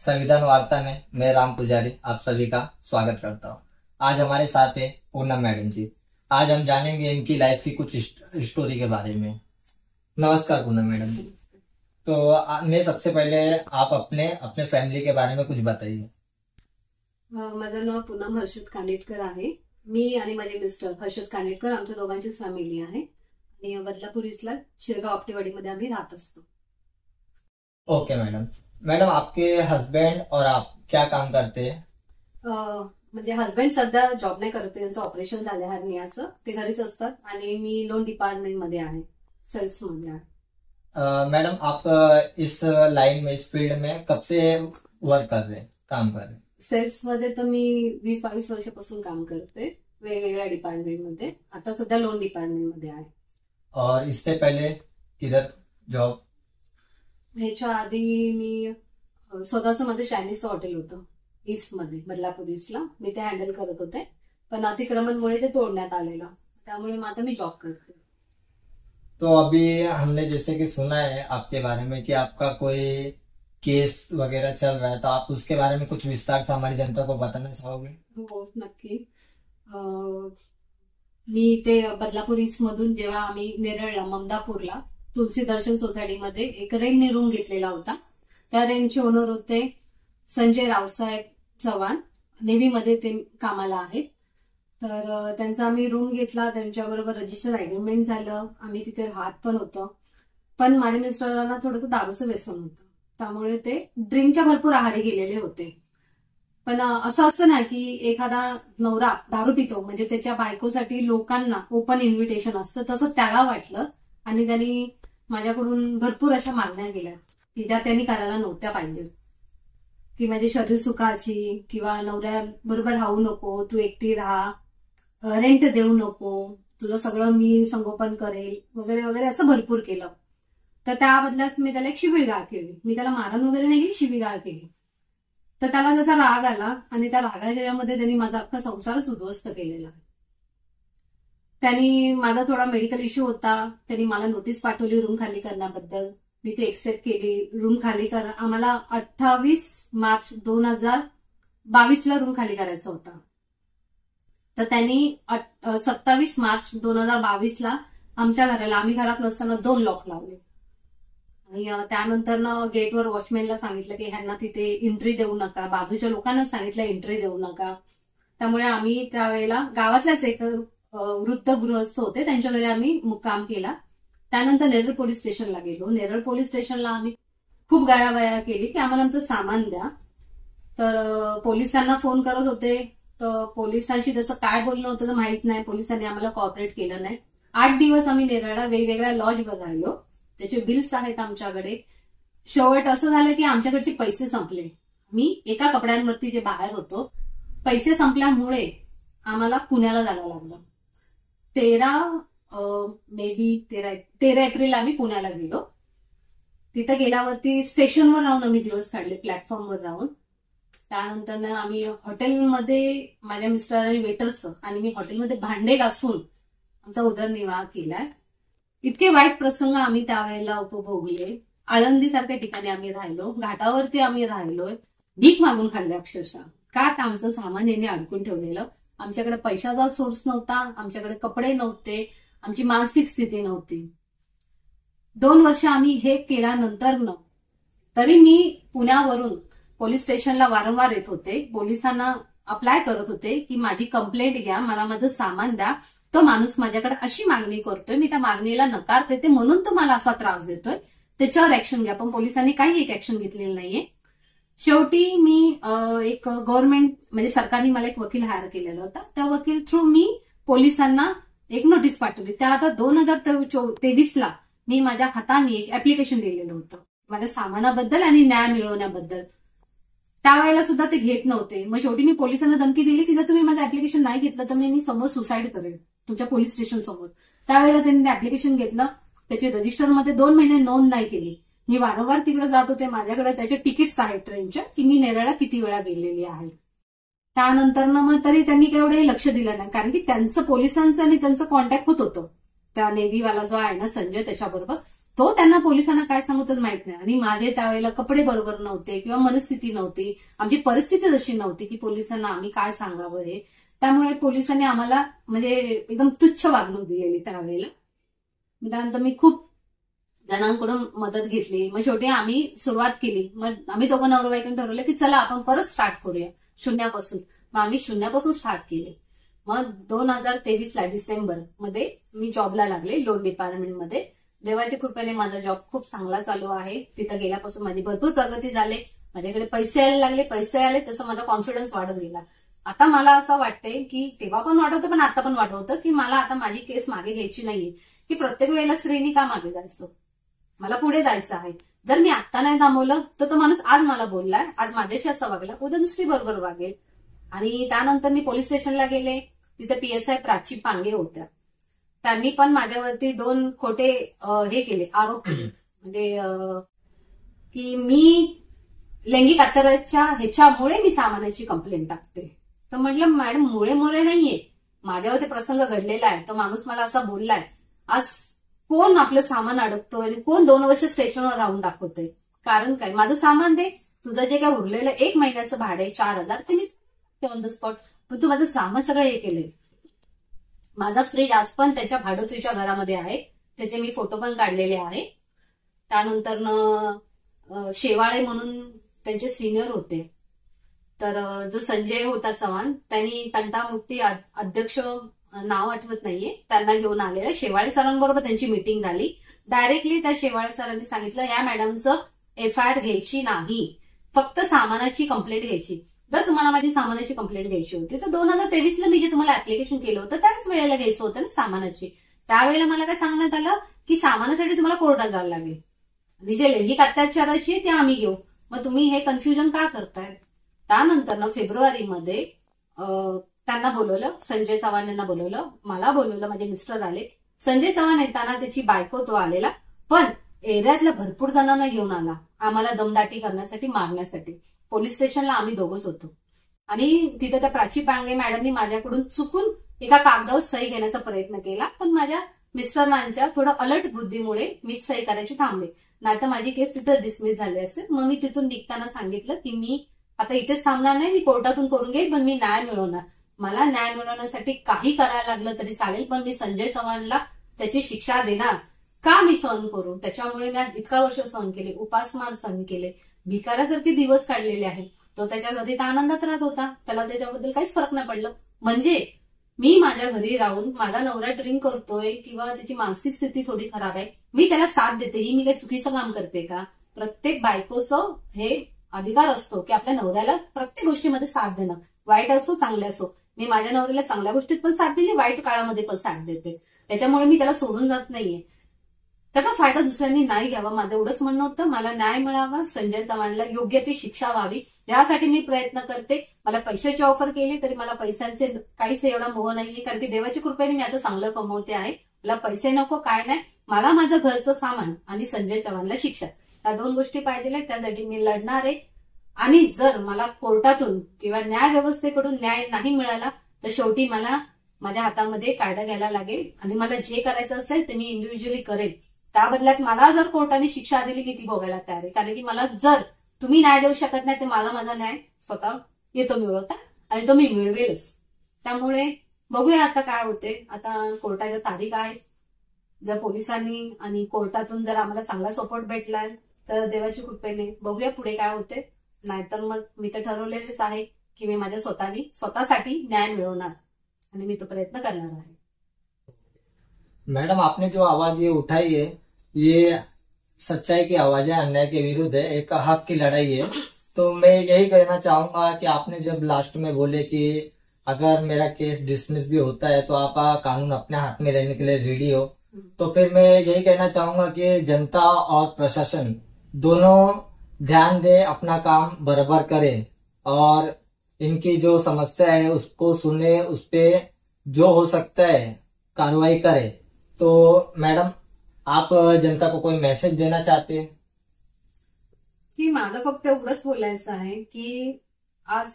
संविधान वार्ता में मैं राम पुजारी आप सभी का स्वागत करता हूँ। आज हमारे साथ है पूनम मैडम जी। आज हम जानेंगे इनकी लाइफ की कुछ स्टोरी के बारे में। नमस्कार पूनम मैडम जी। तो मैं सबसे पहले आप अपने अपने फॅमिली के बारे में कुछ बताइए। माझं नाव पूनम हर्षद कानेटकर आहे। मी आणि माझे मिस्टर हर्षद कानेटकर आमच्या दोघांचीच फॅमिली आहे आणि बदलापूर इथला शिरगाव आपटेवाडीमध्ये आम्ही राहत असतो। Okay madam. मैडम आपके हस्बैंड और आप क्या काम करते हैं? म्हणजे हस्बंड सध्या जॉब नाही करत, त्यांचं ऑपरेशन झालं हर्नियाचं, ते घरीच असतात आणि मी लोन डिपार्टमेंट मध्ये आहे, सेल्स मध्ये आहे। मैडम आप इस लाइन में इस फील्ड में कब से वर्क कर रहे हैं, काम कर रहे हैं? सेल्स मध्ये तर मी 20-22 वर्षापासून काम करते वेगवेगळ्या डिपार्टमेंट मध्ये। आता सध्या लोन डिपार्टमेंट मध्ये आहे। और इससे पहले किधर जॉब? ह्याच्या आधी मी स्वतःचं माझं चायनीजचं हॉटेल होतं ईस्ट मध्ये, बदलापूर ईस्टला, मी ते हँडल करत होते, पण अतिक्रमणमुळे ते तोडण्यात आलेलं, त्यामुळे मग आता मी जॉब करते। तो अभी हमने जैसे कि सुना है आपके बारे में कि आपका कोई केस वगैरह चल रहा है, तो आप उसके बारे में कुछ विस्तार से हमारी जनता को बताना चाहोगे? हो नक्की। मी ते बदलापूर ईस्ट मधून जेव्हा आम्ही नेरळला ममदापूरला तुलसी दर्शन सोसायटीमध्ये एक रेंटने रूम घेतलेला होता, त्या रेंटचे ओनर होते संजय रावसाहेब चव्हाण, नेव्हीमध्ये ते कामाला आहेत। तर त्यांचा आम्ही रूम घेतला, त्यांच्याबरोबर रजिस्टर अग्रीमेंट झालं, आम्ही तिथे राहत पण होतो। पण माझ्या मिस्टरांना थोडंसं दारूचं व्यसन होतं, त्यामुळे ते ड्रिंकच्या भरपूर आहारी गेलेले होते। पण असं असतं ना की एखादा नवरा दारू पितो म्हणजे त्याच्या बायकोसाठी लोकांना ओपन इन्व्हिटेशन असतं, तसं त्याला वाटलं आणि त्यांनी माझ्याकडून भरपूर अशा मागण्या केल्या की ज्या त्यांनी करायला नव्हत्या पाहिजे, की माझे शरीर सुखाची किंवा नवऱ्या बरोबर राहू नको, तू एकटी राहा, रेंट देऊ नको, तुझं सगळं मी संगोपन करेल वगैरे वगैरे, असं भरपूर केलं। तर त्या बदल्यात मी त्याला एक शिवीगाळ केली, मी त्याला मारण वगैरे नाही केली, शिवीगाळ केली। तर त्याला त्याचा राग आला आणि त्या रागाच्यामध्ये त्यांनी माझा अख्खा संसारच उद्ध्वस्त केलेला। त्यांनी माझा थोडा मेडिकल इश्यू होता, त्यांनी मला नोटीस पाठवली रूम खाली करण्याबद्दल, मी ते एक्सेप्ट केली। रूम खाली कर, आम्हाला 28 मार्च 2022ला रूम खाली करायचा होता, तर त्यांनी 27 मार्च 2022ला आमच्या घराला, आम्ही घरात नसताना 2 लॉक लावले आणि त्यानंतर गेटवर वॉचमॅनला सांगितलं की ह्यांना तिथे एंट्री देऊ नका, बाजूच्या लोकांना सांगितलं एंट्री देऊ नका। त्यामुळे आम्ही त्यावेळेला गावातल्याच एक वृद्ध गृहस्थ होते, त्यांच्या घरी आम्ही मुक्काम केला। त्यानंतर नेरळ पोलीस स्टेशनला गेलो। नेरळ पोलीस स्टेशनला आम्ही खूप गायाबाया केली की आम्हाला आमचं सामान द्या। तर पोलिसांना फोन करत होते, तर पोलिसांशी त्याचं काय बोलणं होतं तर माहित नाही, पोलिसांनी आम्हाला कॉपरेट केलं नाही। 8 दिवस आम्ही नेरळला वेगवेगळ्या लॉजवर राहिलो, त्याचे बिल्स आहेत आमच्याकडे। शेवट असं झालं की आमच्याकडचे पैसे संपले, मी एका कपड्यांवरती जे बाहेर होतो, पैसे संपल्यामुळे आम्हाला पुण्याला जायला लागलं। 13 एप्रिल आम्ही पुण्याला गेलो। तिथं गेल्यावरती स्टेशनवर राहून आम्ही दिवस काढले, प्लॅटफॉर्मवर राहून। त्यानंतर आम्ही हॉटेलमध्ये, माझ्या मिस्टरांनी वेटर्स आणि मी हॉटेलमध्ये भांडे घासून आमचा उदरनिर्वाह केलाय। इतके वाईट प्रसंग आम्ही त्यावेळेला उपभोगले। आळंदीसारख्या ठिकाणी आम्ही राहिलो, घाटावरती आम्ही राहिलोय, भीक मागून खाल्ले अक्षरशः, का तर आमचं सामान यांनी अडकून ठेवलेलं। आमच्याकडे पैशाचा सोर्स नव्हता, आमच्याकडे कपडे नव्हते, आमची मानसिक स्थिती नव्हती। 2 वर्ष आम्ही हे केल्यानंतर तरी मी पुण्यावरून पोलीस स्टेशनला वारंवार येत होते, पोलिसांना अप्लाय करत होते की माझी कंप्लेंट घ्या, मला माझं सामान द्या, तो माणूस माझ्याकडे अशी मागणी करतोय, मी त्या मागणीला नकार देते म्हणून तो मला असा त्रास देतोय, त्याच्यावर ऍक्शन घ्या। पण पोलिसांनी काही एक ऍक्शन घेतलेली नाहीये। शेवटी मी एक गव्हर्नमेंट म्हणजे सरकारने मला एक वकील हायर केलेला होता, त्या वकील थ्रू मी पोलिसांना एक नोटीस पाठवली। त्या आता 2023ला मी माझ्या हाताने एक ऍप्लिकेशन दिलेलं होतं माझ्या सामानाबद्दल आणि न्याय मिळवण्याबद्दल। त्यावेळेला सुद्धा ते घेत नव्हते। मग शेवटी मी पोलिसांना धमकी दिली की जर तुम्ही माझं ऍप्लिकेशन नाही घेतलं तर मी समोर सुसाईड करेल तुमच्या पोलीस स्टेशन समोर। त्यावेळेला त्यांनी ऍप्लिकेशन घेतलं, त्याची रजिस्टरमध्ये 2 महिने नोंद नाही केली। मी वारंवार तिकडे जात होते, माझ्याकडे त्याचे तिकीट्स आहेत ट्रेनच्या की मी नेरळला किती वेळा गेलेली आहे। त्यानंतर मग तरी त्यांनी एवढे लक्ष दिलं नाही, कारण की त्यांचं पोलिसांचं आणि त्यांचं कॉन्टॅक्ट होत होतं, त्या नेव्हीवाला जो आहे ना संजय, त्याच्याबरोबर तो त्यांना पोलिसांना काय सांगतच माहित नाही. आणि माझे त्यावेळेला कपडे बरोबर नव्हते किंवा मनस्थिती नव्हती, आमची परिस्थिती जशी नव्हती की पोलिसांना आम्ही काय सांगावं हे. त्यामुळे पोलिसांनी आम्हाला म्हणजे एकदम तुच्छ वागणूक दिलेली त्यावेळेला. त्यानंतर मी खूप जणांकडून मदत घेतली. मग शेवटी आम्ही सुरुवात केली. मग आम्ही दोघं नवरा बायकोने ठरवलं की चला आपण परत स्टार्ट करूया शून्यापासून. मग आम्ही शून्यापासून स्टार्ट केले. मग 2023 डिसेंबर मध्ये मी जॉबला लागले लोन डिपार्टमेंटमध्ये. देवाच्या कृपेने माझा जॉब खूप चांगला चालू आहे. तिथं गेल्यापासून माझी भरपूर प्रगती झाली. माझ्याकडे पैसे यायला लागले. पैसे आले तसं माझा कॉन्फिडन्स वाढत गेला. आता मला असं वाटतंय की तेव्हा पण वाटत होतं पण आता पण वाटत होतं की मला आता माझी केस मागे घ्यायची नाहीये. की प्रत्येक वेळेला स्त्रीनी का मागे जायचं, मला पुढे जायचं आहे. जर मी आता नाही थांबवलं तर तो माणूस आज मला बोललाय, आज माझ्याशी असं वागला, उद्या दुसरी बरोबर वागेल. आणि त्यानंतर मी पोलीस स्टेशनला गेले. तिथे PSI प्राची पांगे होत्या. त्यांनी पण माझ्यावरती 2 खोटे हे केले, आरोप केले. म्हणजे की मी लैंगिक अत्याचाराच्या ह्याच्यामुळे मी सामानाची कंप्लेंट टाकते. तर म्हटलं मॅडम मुळे नाहीये, माझ्यावरती प्रसंग घडलेला आहे. तो माणूस मला असा बोललाय. आज कोण आपलं सामान अडकतोय आणि कोण 2 वर्ष स्टेशनवर राहून दाखवतोय. कारण काय, माझं सामान दे, तुझं जे काय उरलेलं 1 महिन्याचं भाडे 4,000 ते मी ऑन द स्पॉट. पण तू माझं सामान सगळं हे केलंय. माझा फ्रीज आज पण त्याच्या भाडोत्रीच्या घरामध्ये आहे. त्याचे मी फोटो पण काढलेले आहे. त्यानंतर शेवाळे म्हणून त्यांचे सिनियर होते. तर जो संजय होता चव्हाण, त्यांनी तंटामुक्ती अध्यक्ष, नाव आठवत नाहीये, त्यांना घेऊन आलेलं. शेवाळे सरांबरोबर त्यांची मीटिंग झाली. डायरेक्टली त्या शेवाळे सरांनी सांगितलं या मॅडमचं FIR घ्यायची नाही, फक्त सामानाची कंप्लेंट घ्यायची. जर तुम्हाला माझी सामानाची कंप्लेंट घ्यायची होती तर 2023 मी जे तुम्हाला ऍप्लिकेशन केलं होतं त्याच वेळेला घ्यायचं होतं ना सामानाची. त्यावेळेला मला काय सांगण्यात आलं की सामानासाठी तुम्हाला कोर्टात जायला लागेल आणि जे लैंगिक अत्याचाराची आहे ते आम्ही घेऊ. मग तुम्ही हे कन्फ्युजन का करताय. त्यानंतर फेब्रुवारीमध्ये त्यांना बोलवलं, संजय चव्हाण यांना बोलवलं, मला बोलवलं, माझे मिस्टर आले. संजय चव्हाण येताना त्याची बायको तो आलेला, पण एरियातल्या भरपूर जणांना घेऊन आला आम्हाला दमदाटी करण्यासाठी, मारण्यासाठी. पोलीस स्टेशनला आम्ही दोघंच होतो. आणि तिथे त्या प्राची पांगे मॅडमनी माझ्याकडून चुकून एका कागदावर सही घेण्याचा प्रयत्न केला. पण माझ्या मिस्टरांच्या थोडं अलर्ट बुद्धीमुळे मी सही करायची थांबले, नाहीतर माझी केस तिथं डिसमिस झाली असेल. मग मी तिथून निघताना सांगितलं की मी आता इथेच थांबणार नाही, मी कोर्टातून करून घेईल, पण मी न्याय मिळवणार. मला न्याय मिळवण्यासाठी काही करायला लागलं तरी चालेल, पण मी संजय चव्हाणला त्याची शिक्षा देणार. का मी सहन करू. त्याच्यामुळे मी इतका वर्ष सहन केले, उपासमार सहन केले, भिकाऱ्यासारखे दिवस काढलेले आहेत. तो त्याच्या घरी तर आनंदात राहत होता, त्याला त्याच्याबद्दल काहीच फरक नाही पडलं. म्हणजे मी माझ्या घरी राहून माझा नवरा ड्रिंक करतोय किंवा त्याची मानसिक स्थिती थोडी खराब आहे, मी त्याला साथ देते, ही मी काही चुकीचं काम करते का. प्रत्येक बायकोचं हे अधिकार असतो की आपल्या नवऱ्याला प्रत्येक गोष्टीमध्ये साथ देणं, वाईट असो चांगले असो. मी माझ्या नवऱ्याला चांगल्या गोष्टीत पण साथ दिली, वाईट काळामध्ये पण साथ देते. त्याच्यामुळे मी त्याला सोडून जात नाहीये. त्याचा फायदा दुसऱ्यांनी नाही घ्यावा, माझं एवढंच म्हणणं होतं. मला न्याय मिळावा, संजय चव्हाणला योग्य ती शिक्षा व्हावी, यासाठी मी प्रयत्न करते. मला पैशाची ऑफर केली तरी मला पैशांचे काहीच एवढा मोह नाहीये, कारण की देवाच्या कृपेने मी आता चांगलं कमवते आहे. मला पैसे नको, काय नाही, मला माझं घरचं सामान आणि संजय चव्हाणला शिक्षा, या 2 गोष्टी पाहिजे. त्यासाठी मी लढणार आहे. आणि जर मला कोर्टातून किंवा न्याय व्यवस्थेकडून न्याय नाही मिळाला तर शेवटी मला माझ्या हातामध्ये कायदा घ्यायला लागेल आणि मला जे करायचं असेल ते मी इंडिव्हिज्युअली करेल. त्या बदल्यात मला जर कोर्टाने शिक्षा दिली मी ती भोगायला तयार आहे, कारण की मला जर तुम्ही न्याय देऊ शकत नाही तर मला माझा न्याय स्वतः येतो मिळवता आणि तो मी मिळवेलच. त्यामुळे बघूया आता काय होते. आता कोर्टाच्या तारीख आहे. जर पोलिसांनी आणि कोर्टातून जर आम्हाला चांगला सपोर्ट भेटलाय तर देवाच्या कृपेने बघूया पुढे काय होते. नाहीतर मग मी तर ठरवलेलेच आहे की मी माझ्या स्वतःसाठी न्याय मिळवणार आणि मी तो प्रयत्न करणार आहे. मैडम, आपने जो आवाज ये उठाई है ये सच्चाई की आवाज है, अन्याय के विरुद्ध है, एक हक की लड़ाई है. तो मैं यही कहना चाहूंगा कि आपने जब लास्ट में बोले कि अगर मेरा केस डिसमिस भी होता है तो आप कानून अपने हाथ में लेने के लिए रेडी हो, तो फिर मैं यही कहना चाहूंगा कि जनता और प्रशासन दोनों ध्यान दे, अपना काम बराबर करे और इनकी जो समस्या है उसको सुने, उस पे जो हो सकता है कार्रवाई करे. तो मैडम, आप जनता को कोई मैसेज देना चाहते हैं? की माझं फक्त एवढंच बोलायचं आहे की आज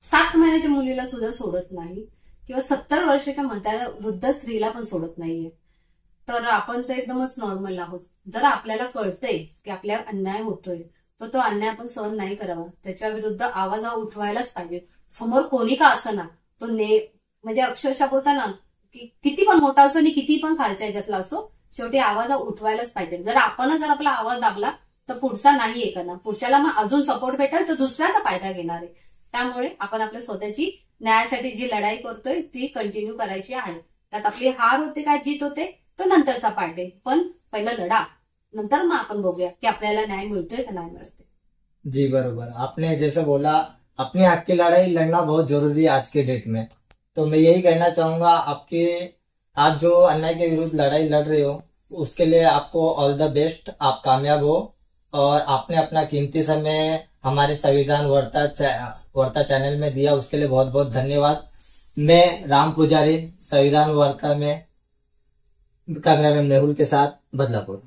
7 महिन्याच्या मुलीला सुद्धा सोडत नाही किंवा 70 वर्षाच्या म्हाताऱ्या वृद्ध स्त्रीला पण सोडत नाहीये. तर आपण तर एकदमच नॉर्मल आहोत. जर आपल्याला कळतंय की आपल्या अन्याय होतोय तर तो अन्याय आपण सहन नाही करावा, त्याच्या विरुद्ध आवाज हा उठवायलाच पाहिजे. समोर कोणी का असना तो म्हणजे अक्षरशः बोलताना की किती पण मोठा असो आणि किती पण खालच्या ह्याच्यातला असो, शेवटी आवाज हा उठवायलाच पाहिजे. जर आपला आवाज दाबला तर पुढचा नाही हे करणार, पुढच्याला मग अजून सपोर्ट भेटेल तर दुसऱ्याचा फायदा घेणार आहे. त्यामुळे आपण आपल्या स्वतःची न्यायासाठी जी लढाई करतोय ती कंटिन्यू करायची आहे. त्यात आपली हार होते का जीत होते तो नंतरचा पार्ट आहे, पण पहिलं लढा, नंतर मग आपण बघूया की आपल्याला न्याय मिळतोय का नाही मिळतोय. जी बरोबर, आपने जैसे बोला अपने हक की लड़ाई लड़ना बहुत जरूरी है आज के डेट में. तो मैं यही कहना चाहूंगा, आपके आप जो अन्याय के विरुद्ध लड़ाई लड़ रहे हो उसके लिए आपको ऑल द बेस्ट, आप कामयाब हो. और आपने अपना कीमती समय हमारे संविधान वार्ता चैनल में दिया, उसके लिए बहुत बहुत धन्यवाद. मैं राम पुजारी, संविधान वार्ता में कैमरामैन मेहुल के साथ, बदलापुर.